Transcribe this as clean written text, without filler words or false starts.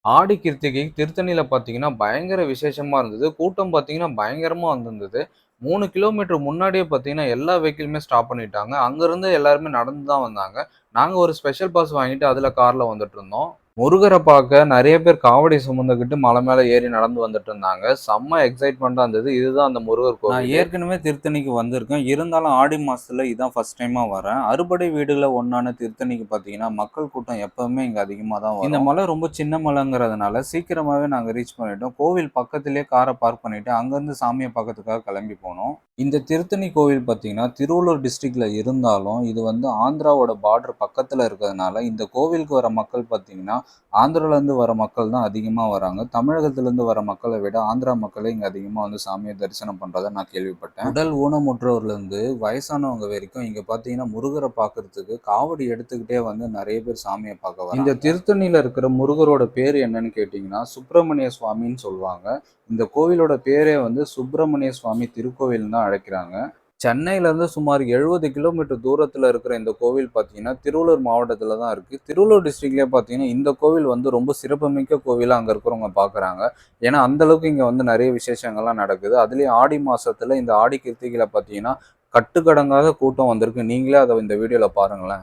ஆடி கிருத்திகை திருத்தணியில பார்த்தீங்கன்னா, பயங்கர விசேஷமா இருந்தது. கூட்டம் பார்த்தீங்கன்னா, பயங்கரமா வந்திருந்தது. 3 கிலோமீட்டர் முன்னாடியே பார்த்தீங்கன்னா, எல்லா வெஹிக்கிளுமே ஸ்டாப் பண்ணிட்டாங்க. அங்கருந்து எல்லாருமே நடந்து தான் வந்தாங்க. நாங்க ஒரு ஸ்பெஷல் பாஸ் வாங்கிட்டு அதுல கார்ல வந்துட்டுருந்தோம். முருகர பார்க்க நெறைய பேர் காவடி சுமந்துகிட்டு மலை மேல ஏறி நடந்து வந்துட்டு இருந்தாங்க. செம்ம எக்ஸைட்மென்ட்டா இருந்தது. இதுதான் அந்த முருகர் நான் கோவிலு. ஏற்கனவே திருத்தணிக்கு வந்திருக்கேன். இருந்தாலும் ஆடி மாசத்துல இதான் ஃபர்ஸ்ட் டைமா வரேன். அறுபடை வீடுகள்ல ஒண்ணான திருத்தணிக்கு பார்த்தீங்கன்னா, மக்கள் கூட்டம் எப்பவுமே இங்க அதிகமா தான் வரும். இந்த மலை ரொம்ப சின்ன மலைங்கிறதுனால சீக்கிரமாவே நாங்க ரீச் பண்ணிட்டோம். கோவில் பக்கத்திலேயே கார பார்க் பண்ணிட்டு, அங்கருந்து சாமிய பார்க்கறதுக்காக கிளம்பி போனோம். இந்த திருத்தணி கோவில் பார்த்தீங்கன்னா, திருவள்ளூர் டிஸ்ட்ரிக்ட்ல இருந்தாலும், இது வந்து ஆந்திராவோட பார்டர் பக்கத்துல இருக்கிறதுனால, இந்த கோவிலுக்கு வர மக்கள் பார்த்தீங்கன்னா, ஆந்திராலேருந்து வர மக்கள் தான் அதிகமா வராங்க. தமிழகத்திலேருந்து வர மக்கள விட, ஆந்திரா மக்களே இங்க அதிகமா வந்து சாமிய தரிசனம் பண்றதா நான் கேள்விப்பட்டேன். உடல் ஊனமுற்றோர்லேருந்து வயசானவங்க வரைக்கும் இங்க பார்த்தீங்கன்னா, முருகர பார்க்கறதுக்கு காவடி எடுத்துக்கிட்டே வந்து நெறைய பேர் சாமிய பார்க்க வராங்க. இந்த திருத்தணியில இருக்கிற முருகரோட பேரு என்னன்னு கேட்டீங்கன்னா, சுப்பிரமணிய சுவாமின்னு சொல்லுவாங்க. இந்த கோவிலோட பேரே வந்து சுப்பிரமணிய சுவாமி திருக்கோவில்னு தான் அழைக்கிறாங்க. சென்னையிலேருந்து சுமார் 70 கிலோமீட்டர் தூரத்துல இருக்கிற இந்த கோவில் பார்த்தீங்கன்னா, திருவள்ளூர் மாவட்டத்துல தான் இருக்கு. திருவள்ளூர் டிஸ்ட்ரிக்ட்லயே பார்த்தீங்கன்னா, இந்த கோவில் வந்து ரொம்ப சிறப்புமிக்க கோவிலா அங்க இருக்கிறவங்க பார்க்குறாங்க. ஏன்னா, அந்த அளவுக்கு இங்க வந்து நெறைய விசேஷங்கள்லாம் நடக்குது. அதுலயும் ஆடி மாசத்துல இந்த ஆடி கிருத்திகையில பார்த்தீங்கன்னா, கட்டுக்கடங்காத கூட்டம் வந்திருக்கு. நீங்களே அத இந்த வீடியோல பாருங்களேன்.